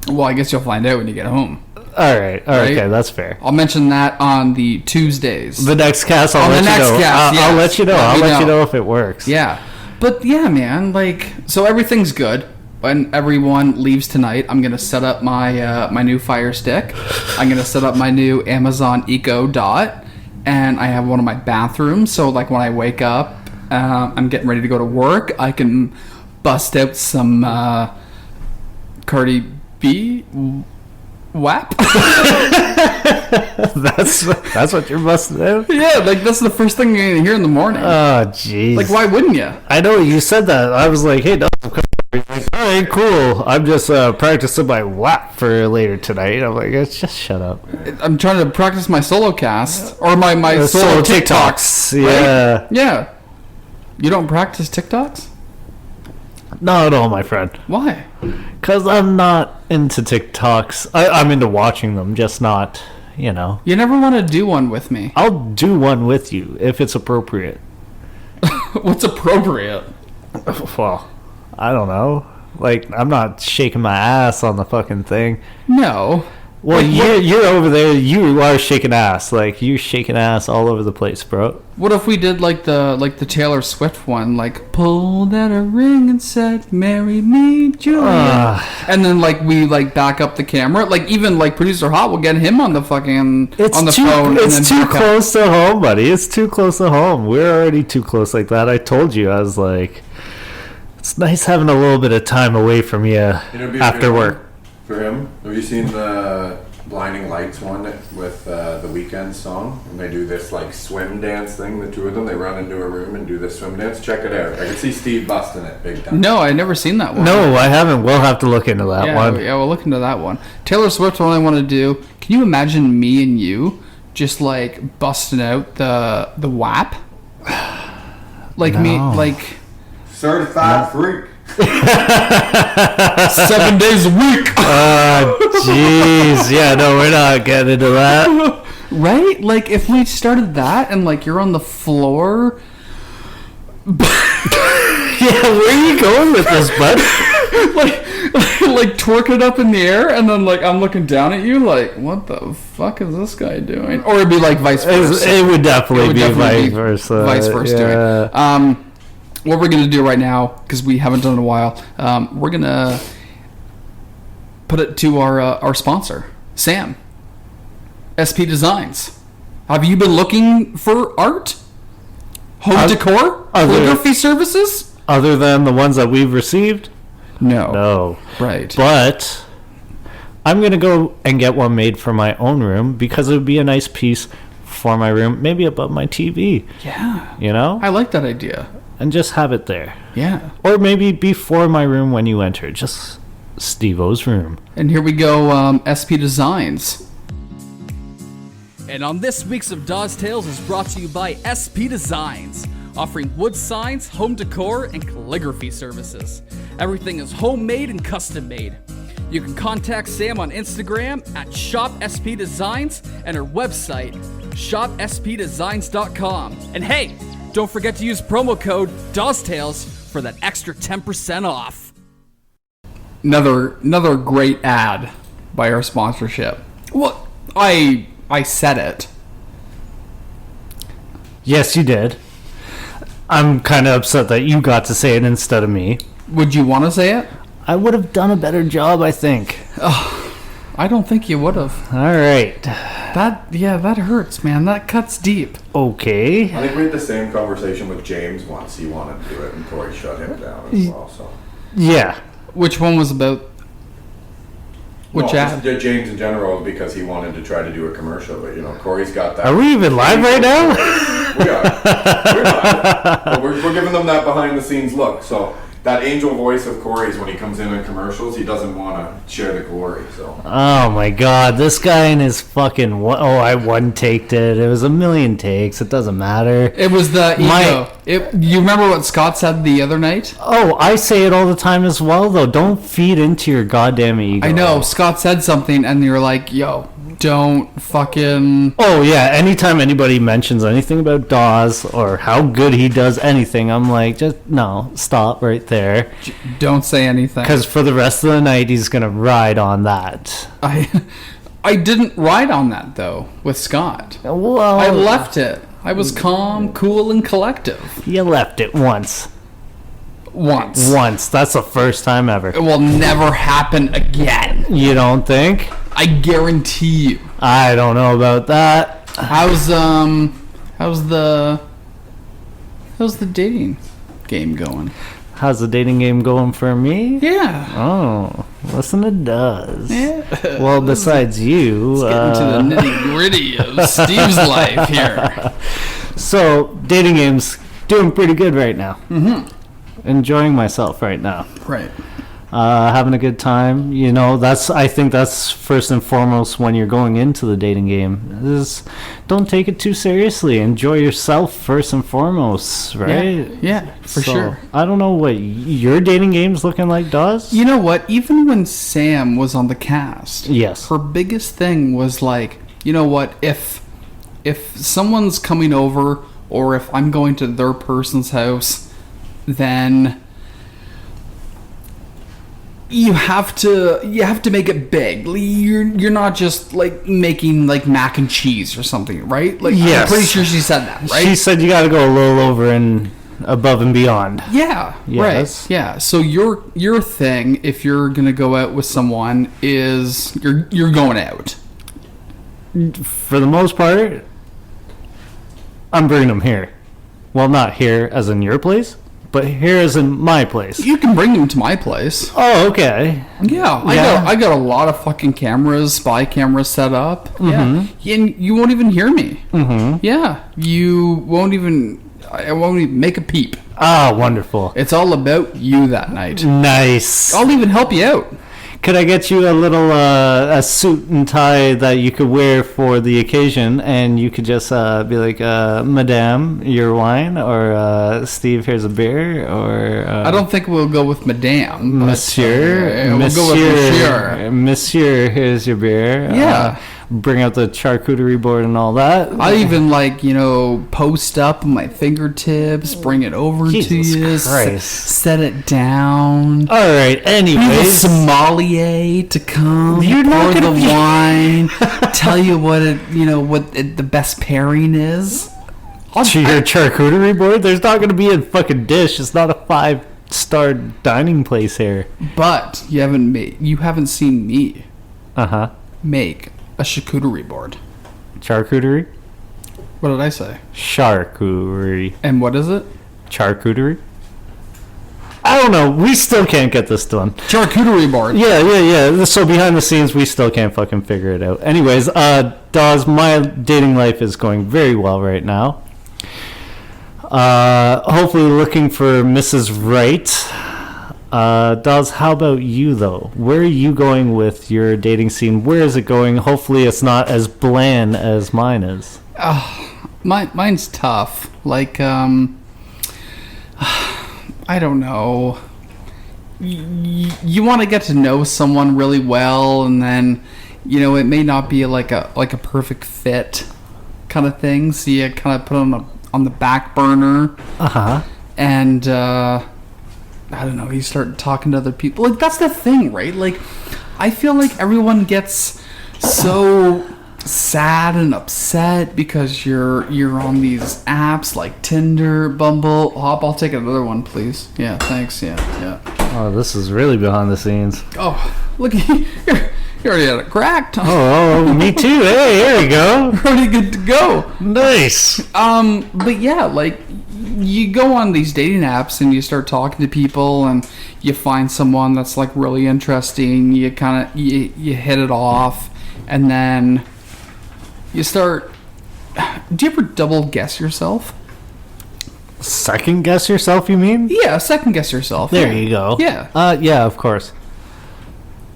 Well, I guess you'll find out when you get home. All right. Right? Okay, that's fair. I'll mention that on the Tuesdays. The next cast, I'll let you know. I'll let you know. I'll let you know if it works. Yeah. But yeah, man, like, so everything's good. When everyone leaves tonight, I'm gonna set up my my new Fire Stick. I'm gonna set up my new Amazon Echo Dot, and I have one in my bathroom. So like when I wake up, I'm getting ready to go to work. I can bust out some Cardi B WAP. That's what you're busting out? Yeah, like that's the first thing you're gonna hear in the morning. Oh, jeez. Like, why wouldn't you? I know you said that. I was like, hey, no, I'm coming. Like, all right, cool. I'm just practicing my WAP for later tonight. I'm like, just shut up. I'm trying to practice my solo cast or my solo TikToks. Yeah. Right? Yeah. You don't practice TikToks? Not at all, my friend. Why? Because I'm not into TikToks. I'm into watching them, just not, you know. You never want to do one with me. I'll do one with you if it's appropriate. What's appropriate? Well, I don't know. Like, I'm not shaking my ass on the fucking thing. No. Well, Like, you're over there. You are shaking ass. Like, you're shaking ass all over the place, bro. What if we did like the Taylor Swift one, like pulled out a ring and said, "Marry me, Julia," and then like we like back up the camera, like even like Producer Hot will get him on the fucking on the phone. It's too close to home, buddy. It's too close to home. We're already too close like that. I told you. I was like, it's nice having a little bit of time away from you after work. For him, have you seen the Blinding Lights one with the Weeknd song? And they do this like swim dance thing, the two of them. They run into a room and do this swim dance. Check it out. I can see Steve busting it big time. No, I never seen that one. No, I haven't. We'll have to look into that one. Yeah, we'll look into that one. Taylor Swift, what I want to do, can you imagine me and you just like busting out the WAP? Like No. me, like Certified freak. 7 days a week. Jeez. Yeah, no, we're not getting into that. Right? Like if we started that and like you're on the floor. Yeah, where are you going with this, bud? like twerk it up in the air and then like I'm looking down at you like what the fuck is this guy doing? Or it'd be like vice versa. It would definitely be vice versa. Vice versa. Yeah. What we're gonna do right now, because we haven't done it in a while, we're gonna put it to our sponsor, Sam, SP Designs. Have you been looking for art, home decor, calligraphy services? Other than the ones that we've received? No. No. Right. But I'm going to go and get one made for my own room because it would be a nice piece for my room, maybe above my TV. Yeah. You know? I like that idea. And just have it there. Yeah. Or maybe before my room when you enter. Just Steve-O's room. And here we go, SP Designs. And on this week's of Dawes Tales is brought to you by SP Designs. offering wood signs, home decor, and calligraphy services. Everything is homemade and custom made. You can contact Sam on Instagram at ShopSPDesigns and her website, shopspdesigns.com. And hey, don't forget to use promo code Dawes Tales for that extra 10% off. Another great ad by our sponsorship. Well, I said it. Yes, you did. I'm kind of upset that you got to say it instead of me. Would you want to say it? I would have done a better job, I think. I don't think you would have. All right. That hurts, man. That cuts deep. Okay. I think we had the same conversation with James once. He wanted to do it, and Corey shut him down as well. So. Yeah. Which one was about? Which ad? Just James in general, because he wanted to try to do a commercial, but Corey's got that. Are we even live right now? We are. We're not. But we're giving them that behind the scenes look. So that angel voice of Corey's when he comes in commercials, he doesn't want to share the glory. So. Oh my God, this guy and his fucking I one-taked it. It was a million takes. It doesn't matter. It was the ego. You remember what Scott said the other night? Oh, I say it all the time as well, though. Don't feed into your goddamn ego. I know. Scott said something, and you're like, "Yo, don't fucking." Oh yeah. Anytime anybody mentions anything about Dawes or how good he does anything, I'm like, just no, stop right there. Don't say anything. Because for the rest of the night, he's gonna ride on that. I didn't ride on that though with Scott. Well, I left it. I was calm, cool, and collective. You left it once. Once. That's the first time ever. It will never happen again. You don't think? I guarantee you. I don't know about that. How's the dating game going? How's the dating game going for me? Yeah. Oh, listen to Dawes. Yeah. Well, besides you, Let's get into the nitty gritty of Steve's life here. So, dating game's doing pretty good right now. Mm-hmm. Enjoying myself right now. Right. Having a good time. I think that's first and foremost when you're going into the dating game. Don't take it too seriously. Enjoy yourself first and foremost, right? Yeah, for sure. I don't know what your dating game's looking like, Dawes. You know what? Even when Sam was on the cast, yes, her biggest thing was like, you know what? If someone's coming over or if I'm going to their person's house, then you have to make it big. You're not just like making like mac and cheese or something, right? Like, yes. I'm pretty sure she said that, right? She said you got to go a little over and above and beyond. Yeah, yes. Right. Yeah. So your thing, if you're gonna go out with someone, is you're going out. For the most part, I'm bringing them here. Well, not here as in your place, but here as in my place. You can bring them to my place. Oh, okay. Yeah. I got a lot of fucking cameras, spy cameras set up. Mm-hmm. Yeah. And you won't even hear me. Mm-hmm. Yeah. I won't even make a peep. Ah, wonderful. It's all about you that night. Nice. I'll even help you out. Could I get you a little a suit and tie that you could wear for the occasion, and you could just be like, Madame, your wine, or Steve, here's a beer, or I don't think we'll go with Madame. Monsieur, we'll go with Monsieur. Monsieur, here's your beer. Yeah. Bring out the charcuterie board and all that. I even post up my fingertips, bring it over Jesus to you, set it down. All right. Anyways, have a sommelier to come. You're not pour gonna the wine, tell you what the best pairing is. To your charcuterie board, there's not going to be a fucking dish. It's not a 5-star dining place here. But you haven't seen me. Make a charcuterie board. Charcuterie? What did I say? Charcuterie. And what is it? Charcuterie? I don't know. We still can't get this done. Charcuterie board. Yeah. So behind the scenes, we still can't fucking figure it out. Anyways, Dawes, my dating life is going very well right now. Hopefully looking for Mrs. Right. Dawes, how about you though? Where are you going with your dating scene? Where is it going? Hopefully it's not as bland as mine is. Mine's tough. I don't know. You want to get to know someone really well, and then, it may not be like a perfect fit kind of thing. So you kind of put it on the back burner. And I don't know. You start talking to other people. Like, that's the thing, right? Like, I feel like everyone gets so sad and upset because you're on these apps like Tinder, Bumble. I'll take another one, please. Yeah, thanks. Yeah. Oh, this is really behind the scenes. Oh, look, you already had it cracked. Oh, me too. Hey, here we go. Already good to go. Nice. But yeah, like, you go on these dating apps and you start talking to people and you find someone that's like really interesting. You kind of you hit it off, and then you start. Do you ever double guess yourself? Second guess yourself, you mean? Yeah, second guess yourself. There you go. Yeah. Yeah, of course.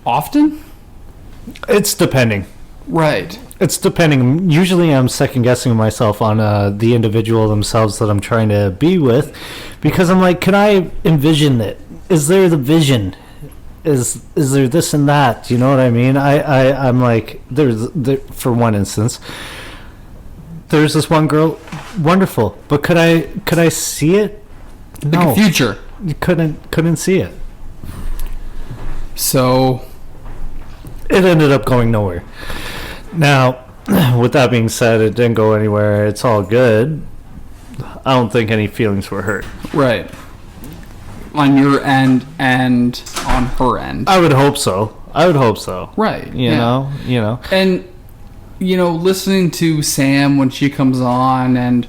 Often? It's depending. Right. It's depending. Usually I'm second guessing myself on the individual themselves that I'm trying to be with, because I'm like, can I envision it? Is there the vision? Is there this and that? You know what I mean? I'm like, for one instance, there's this one girl, wonderful, but could I see it? No. Like a future. You couldn't see it. So it ended up going nowhere. Now, with that being said, it didn't go anywhere. It's all good. I don't think any feelings were hurt. Right. On your end and on her end. I would hope so. Right. You know. And, listening to Sam when she comes on and...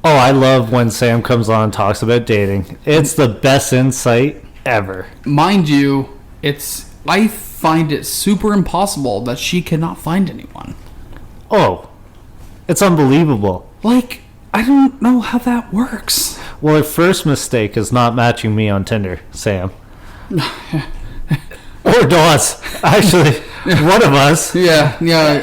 Oh, I love when Sam comes on and talks about dating. It's the best insight ever. Mind you, I find it super impossible that she cannot find anyone. Oh, it's unbelievable. Like, I don't know how that works. Well, her first mistake is not matching me on Tinder, Sam. Or Dawes. Actually, one of us. Yeah.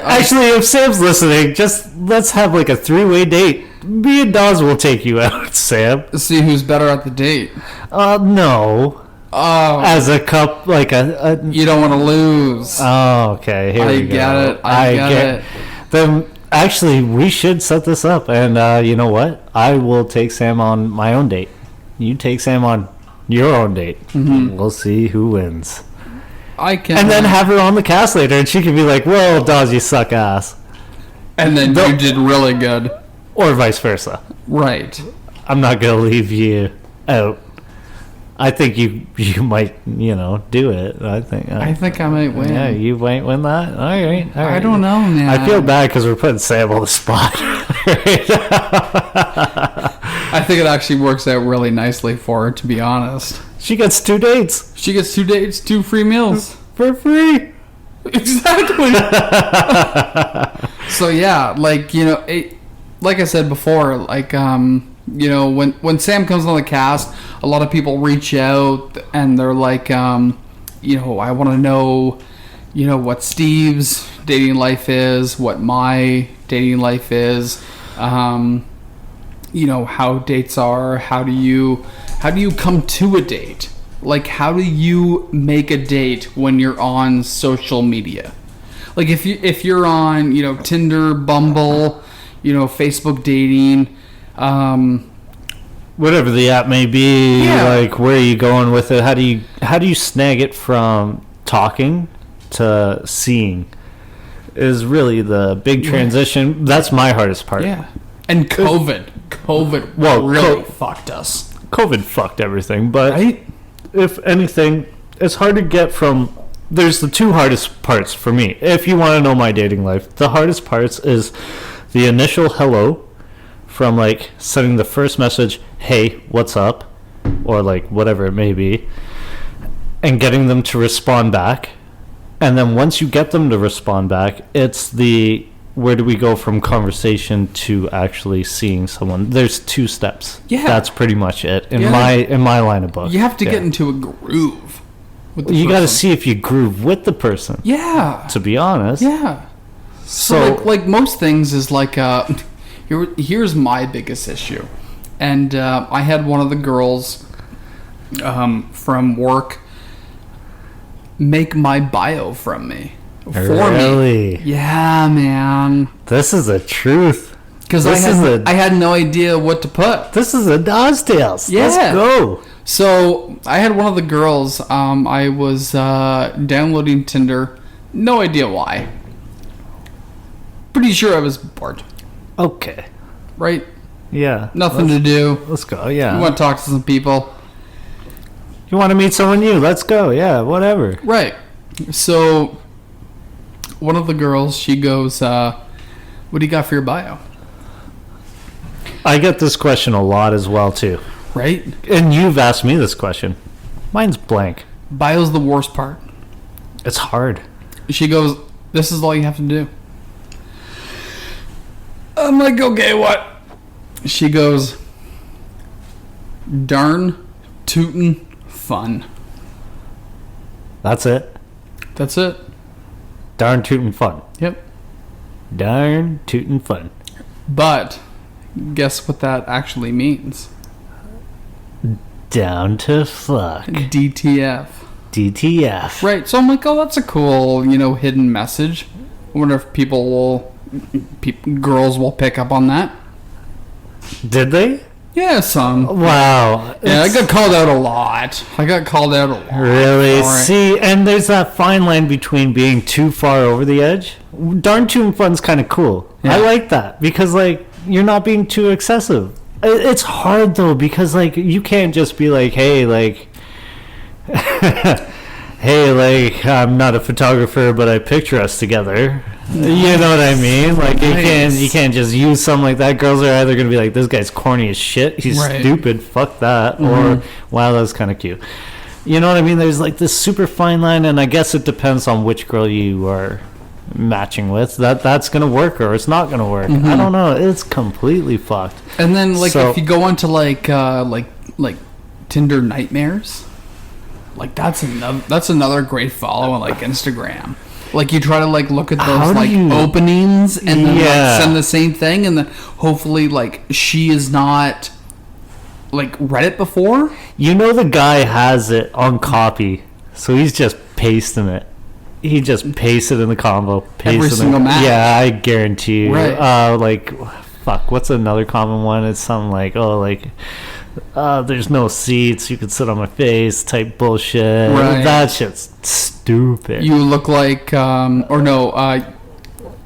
Actually, if Sam's listening, just let's have like a 3-way date. Me and Dawes will take you out, Sam. See who's better at the date. No. Oh. As a cup, like a you don't want to lose. Oh, okay. Here we go. I get it. Then, actually, we should set this up. And you know what? I will take Sam on my own date. You take Sam on your own date. Mm-hmm. We'll see who wins. And then have her on the cast later, and she can be like, "Whoa, Dawes, you suck ass." And then you did really good. Or vice versa. Right. I'm not going to leave you out. I think you might, do it. I think I might win. Yeah, you might win that? All right. I don't know, man. I feel bad because we're putting Sam on the spot. I think it actually works out really nicely for her, to be honest. She gets 2 dates. 2 free meals. For free. Exactly. So, yeah, like, like I said before, like, when Sam comes on the cast, a lot of people reach out and they're like, I want to know, what Steve's dating life is, what my dating life is, how dates are, how do you come to a date? Like, how do you make a date when you're on social media? Like, if you're on, Tinder, Bumble, Facebook dating, whatever the app may be, like, where are you going with it? How do you snag it from talking to seeing is really the big transition. That's my hardest part. Yeah. And COVID really fucked us. COVID fucked everything, but right? If anything, it's hard to get from. There's the 2 hardest parts for me. If you want to know my dating life, the hardest parts is the initial hello, from like sending the first message, hey, what's up, or like whatever it may be, and getting them to respond back. And then once you get them to respond back, it's the where do we go from conversation to actually seeing someone. There's 2 steps. Yeah, that's pretty much it in my line of book. You have to get into a groove with the person. You got to see if you groove with the person. Yeah, to be honest. Yeah. So like most things is like here's my biggest issue, and I had one of the girls from work make my bio from me. For Really? me. Yeah, man. This is the truth. Because I had no idea what to put. This is a Dawes Tales. Yeah. Let's go. So I had one of the girls. I was downloading Tinder. No idea why. Pretty sure I was bored. Okay. Right? Yeah. Nothing to do. Let's go. Yeah. You want to talk to some people. You want to meet someone new? Let's go. Yeah. Whatever. Right. So one of the girls, she goes, what do you got for your bio? I get this question a lot as well too. Right? And you've asked me this question. Mine's blank. Bio's the worst part. It's hard. She goes, this is all you have to do. I'm like, okay, what? She goes, darn tootin' fun. That's it. That's it. Darn tootin' fun. Yep. Darn tootin' fun. But guess what that actually means? Down to fuck. DTF. DTF. Right. So I'm like, oh, that's a cool, hidden message. I wonder if girls will pick up on that. Did they? Yeah, some. Wow. Yeah, I got called out a lot. Really? Right. See, and there's that fine line between being too far over the edge. Darn tootin' fun's kind of cool. Yeah. I like that because, like, you're not being too excessive. It's hard, though, because, like, you can't just be like, hey, like... hey, like, I'm not a photographer, but I picture us together. You know what I mean? Like, you can't just use something like that. Girls are either gonna be like, this guy's corny as shit, he's right. stupid, fuck that, or wow, that's kind of cute. You know what I mean? There's like this super fine line, and I guess it depends on which girl you are matching with. That's gonna work or it's not gonna work. I don't know. It's completely fucked. And then, like, if you go onto like Tinder nightmares. Like that's another great follow on like Instagram. Like you try to like look at those openings and then like send the same thing, and then hopefully like she is not like read it before. You know the guy has it on copy, so he's just pasting it. He just pastes it in the combo. Every single match. Yeah, I guarantee you. Right. Like, fuck. What's another common one? It's something like, there's no seats, you can sit on my face type bullshit. Right. That shit's stupid. You look like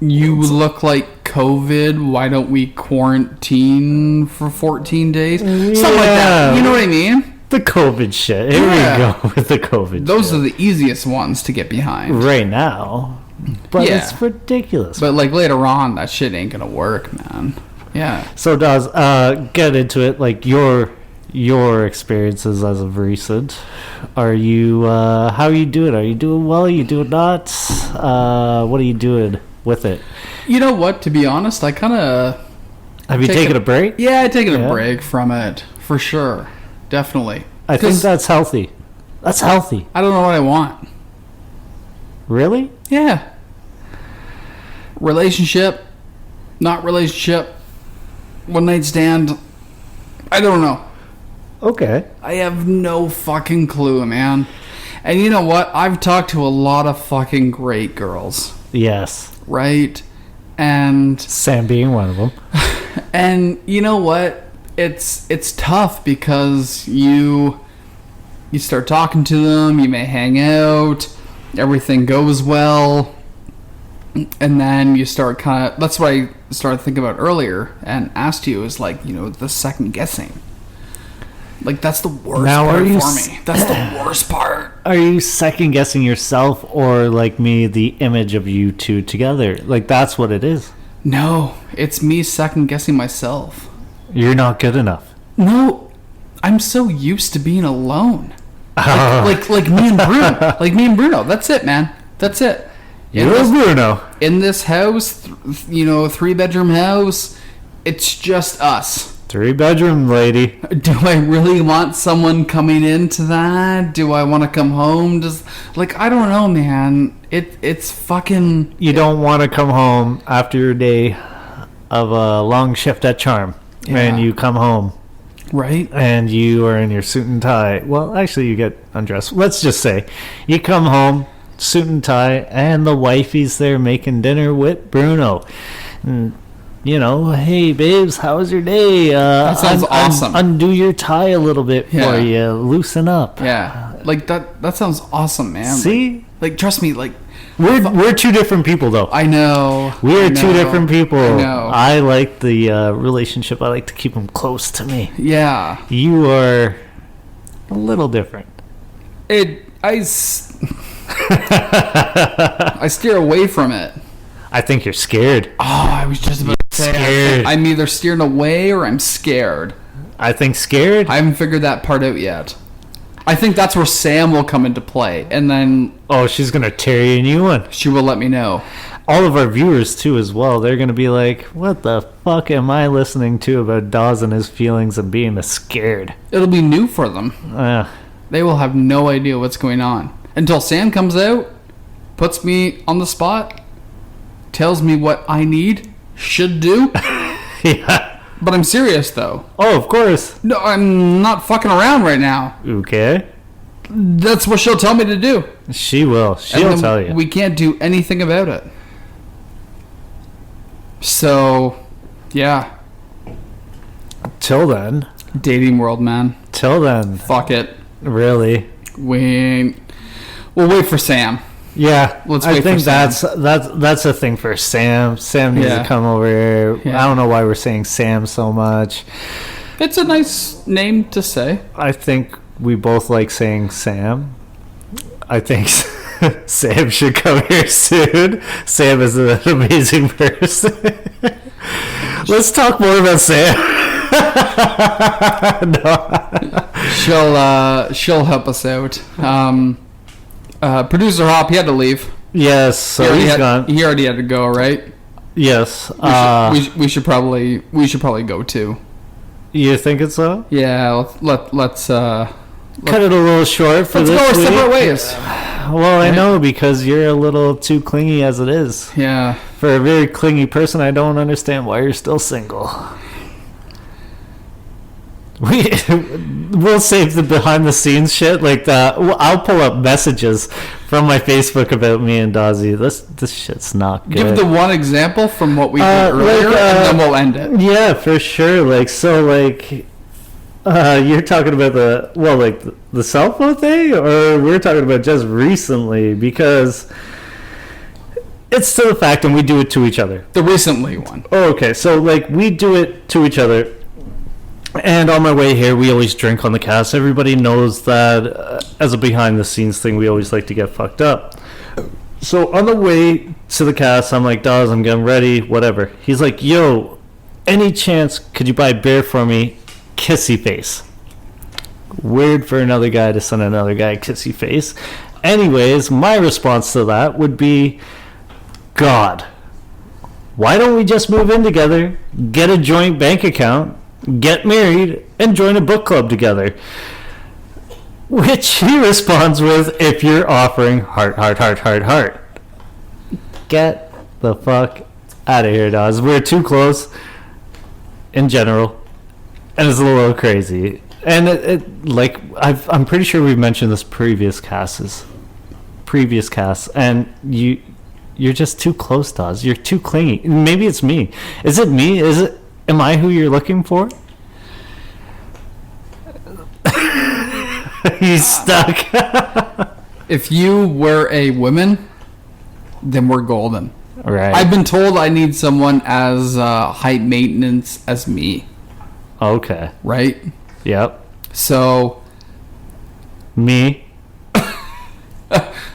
you look like COVID. Why don't we quarantine for 14 days? Something like that. You know what I mean? The COVID shit. Here we go with the COVID Those shit. are the easiest ones to get behind. Right now. But it's ridiculous. But like later on, that shit ain't gonna work, man. Yeah. So Dawes, get into it. Like your experiences as of recent. Are you? How are you doing? Are you doing well? Are you doing not? What are you doing with it? You know what? To be honest, I kind of. Have you taken a break? Yeah, I taken a break from it for sure. Definitely. I think that's healthy. That's healthy. I don't know what I want. Really? Yeah. Relationship, not relationship. One night stand. I don't know. Okay. I have no fucking clue, man. And you know what? I've talked to a lot of fucking great girls. Yes. Right? And Sam being one of them. And you know what? It's tough because you start talking to them, you may hang out, everything goes well, and then you start kind of, that's what I started thinking about earlier and asked you, is like, the second guessing. Like that's the worst part for me. That's the worst part. Are you second guessing yourself, or like me, the image of you two together? Like that's what it is. No, it's me second guessing myself. You're not good enough. No, I'm so used to being alone. Like me and Bruno. Like me and Bruno. That's it, man. That's it. You're Bruno. In this house, 3-bedroom house, it's just us. 3-bedroom lady. Do I really want someone coming into that? Do I want to come home? I don't know, man. It's fucking... You don't want to come home after your day of a long shift at Charm. Yeah. And you come home Right. and you are in your suit and tie. Well, actually, you get undressed. Let's just say you come home, suit and tie, and the wifey's there making dinner with Bruno. And, you know, hey, babes, how was your day? That sounds awesome. Undo your tie a little bit Yeah. for you. Loosen up. Yeah. Like, that sounds awesome, man. See? Like, trust me, like, We're two different people, though. I know. We're I two know, different people. I know. I like the relationship. I like to keep them close to me. Yeah. You are a little different. I steer away from it. I think you're scared. Oh, I was just about to say. Scared. I'm either steering away or I'm scared. I think scared. I haven't figured that part out yet. I think that's where Sam will come into play, and then Oh, she's gonna tear you a new one. she will let me know. All of our viewers too, as well. They're gonna be like, "What the fuck am I listening to about Dawes and his feelings and being scared?" It'll be new for them. They will have no idea what's going on until Sam comes out, puts me on the spot, tells me what I should do. Yeah. But I'm serious though. Oh, of course. No, I'm not fucking around right now. Okay. That's what she'll tell me to do. She will. And She'll then tell you. We can't do anything about it. So, yeah. Till then. Dating world, man. Till then. Fuck it. Really. We'll wait for Sam. Yeah, Let's I wait think for Sam. that's a thing for Sam. Sam needs Yeah. to come over here. Yeah. I don't know why we're saying Sam so much. It's a nice name to say. I think we both like saying Sam. I think Sam should come here soon. Sam is an amazing person. Let's talk more about Sam. No. She'll help us out. Producer Hop, he had to leave. Yes, so he's gone. He already had to go, right? Yes. We should probably go too. You think it's so? Yeah, let's Cut it a little short for let's this go our week. separate ways. Well, I know, because you're a little too clingy as it is. Yeah. For a very clingy person, I don't understand why you're still single. We'll save the behind the scenes shit like that. I'll pull up messages from my Facebook about me and Dawsy. This shit's not good. Give the one example from what we did earlier, and then we'll end it. Yeah, for sure. You're talking about the cell phone thing, or we're talking about just recently, because it's to the fact, and we do it to each other. The recently one. Oh, okay. So we do it to each other. And on my way here, we always drink on the cast. Everybody knows that as a behind-the-scenes thing, we always like to get fucked up. So on the way to the cast, I'm like, Dawes, I'm getting ready, whatever. He's like, yo, any chance could you buy a beer for me? Kissy face. Weird for another guy to send another guy a kissy face. Anyways, my response to that would be, God, why don't we just move in together, get a joint bank account, get married, and join a book club together? Which he responds with, if you're offering heart. Get the fuck out of here, Dawes. We're too close in general, and it's a little crazy. And I'm pretty sure we've mentioned this previous casts, and you're just too close, Dawes. You're too clingy. Maybe it's me. Is it me? Am I who you're looking for? He's stuck. If you were a woman, then we're golden. Right. I've been told I need someone as high maintenance as me. Okay. Right? Yep. So Me.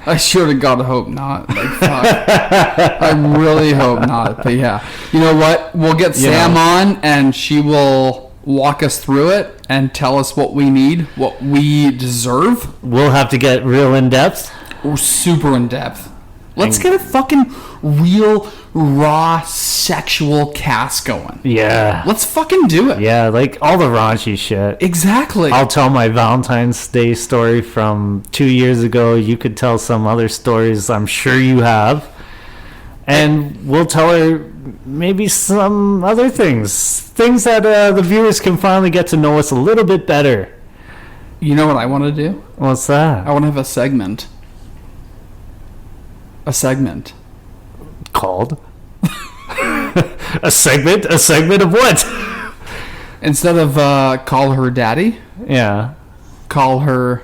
I sure to God hope not. Like, fuck. I really hope not. But yeah, you know what? We'll get Sam on, and she will walk us through it and tell us what we need, what we deserve. We'll have to get real in depth. We're super in depth. Let's get a fucking real, raw, sexual cast going. Yeah. Let's fucking do it. Yeah, like all the raunchy shit. Exactly. I'll tell my Valentine's Day story from 2 years ago. You could tell some other stories I'm sure you have. And we'll tell her maybe some other things that the viewers can finally get to know us a little bit better. You know what I want to do? What's that? I want to have a segment. A segment. Called? A segment? A segment of what? Instead of call her daddy, Yeah. call her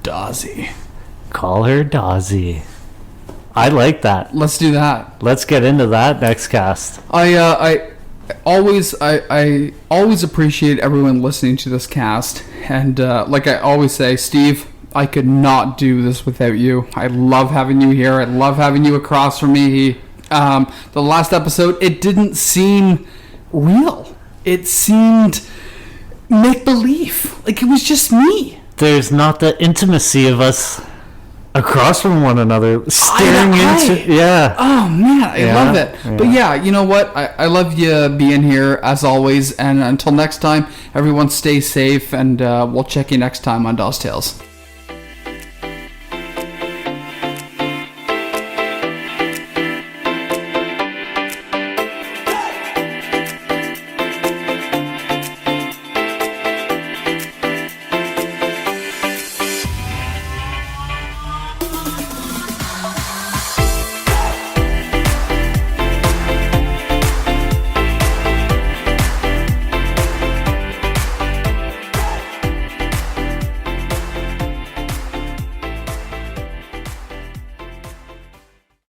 Dawsy. Call her Dawsy. I like that. Let's do that. Let's get into that next cast. I always appreciate everyone listening to this cast, and like I always say, Steve, I could not do this without you. I love having you here. I love having you across from me. The last episode, it didn't seem real. It seemed make-believe. Like it was just me. There's not the intimacy of us across from one another, staring into. Yeah. Oh man, I love it. Yeah. But yeah, you know what? I love you being here as always. And until next time, everyone stay safe, and we'll check you next time on Dawes Tales.